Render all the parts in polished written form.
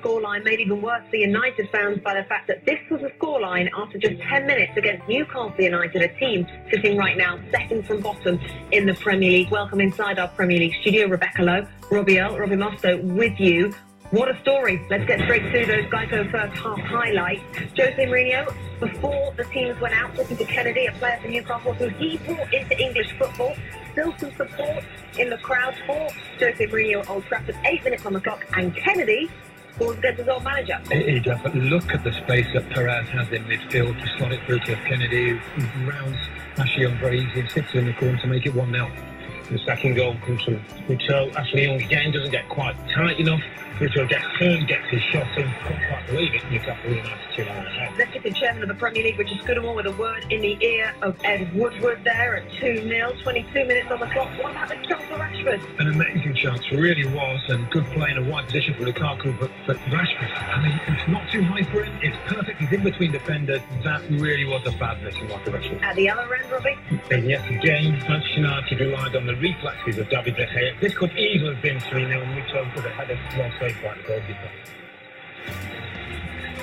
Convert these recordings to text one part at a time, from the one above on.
scoreline made even worse for United fans by the fact that this was the scoreline after just 10 minutes against Newcastle United, a team sitting right now second from bottom in the Premier League. Welcome inside our Premier League studio, Rebecca Lowe, Robbie Musto with you. What a story. Let's get straight to those Geico first half highlights. Jose Mourinho, before the teams went out, talking to Kennedy, a player for Newcastle, who he brought into English football. Still some support in the crowd for Jose Mourinho at Old Trafford. 8 minutes on the clock, and Kennedy scores against his old manager. He does, but look at the space that Perez has in midfield to slot it through to Kennedy, who rounds Ashley Young very easy and sits in the corner to make it 1-0. The second goal comes from Muto. Ashley Young again doesn't get quite tight enough. Muto gets turned, gets his shot in. Can't quite believe it. Newcastle United 2-0 ahead. Executive Chairman of the Premier League, Richard Scudamore, with a word in the ear of Ed Woodward there at 2-0. 22 minutes on the clock. What about the chance for Rashford? An amazing chance, really was, and good play in a wide position for Lukaku, but Rashford, I mean, it's not too high for him. It's perfect. He's in between defenders. That really was a bad miss in Michael Rashford. At the other end, Robbie? And yet again, Manchester United relied on the reflexes of David De Gea. This could easily have been 3-0, and Muto could have had a well saved by the goalkeeper.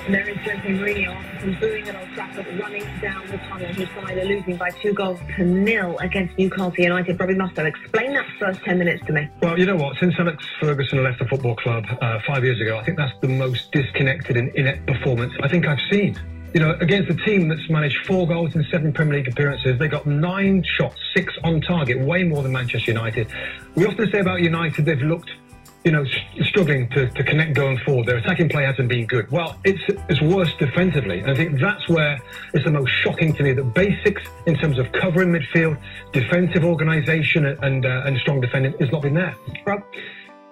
There is Jose Mourinho after some booing at Old Trafford, running down the tunnel. His side are losing by 2-0 against Newcastle United. Robbie Musto, explain that first 10 minutes to me. Well, you know what? Since Alex Ferguson left the football club 5 years ago, I think that's the most disconnected and inept performance I think I've seen. You know, against a team that's managed 4 goals in 7 Premier League appearances, they got 9 shots, 6 on target, way more than Manchester United. We often say about United, they've looked, you know, struggling to connect going forward. Their attacking play hasn't been good. Well, it's worse defensively. And I think that's where it's the most shocking to me, that basics in terms of covering midfield, defensive organisation and strong defending has not been there. Rob?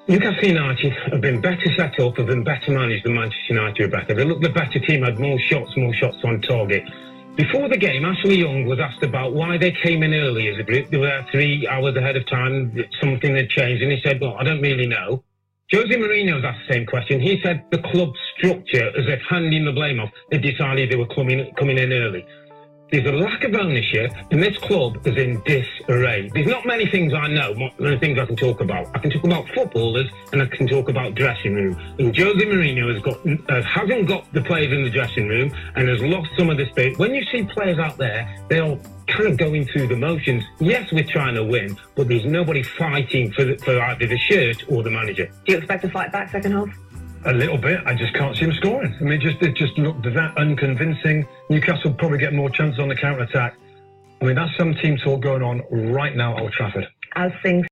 Newcastle United have been better set up, have been better managed than Manchester United, Rebecca. They looked the better team, had more shots on target. Before the game, Ashley Young was asked about why they came in early as a group. They were there 3 hours ahead of time, something had changed, and he said, well, I don't really know. Jose Mourinho was asked the same question. He said the club structure, as if handing the blame off, they decided they were coming in early. There's a lack of ownership, and this club is in disarray. There's not many things I know, many things I can talk about. I can talk about footballers, and I can talk about dressing room. And Jose Mourinho hasn't got the players in the dressing room, and has lost some of the spirit. When you see players out there, they're kind of going through the motions. Yes, we're trying to win, but there's nobody fighting for either the shirt or the manager. Do you expect to fight back second half? A little bit. I just can't see him scoring. I mean, it just looked that unconvincing. Newcastle probably get more chances on the counter-attack. I mean, that's some team talk going on right now at Old Trafford. As things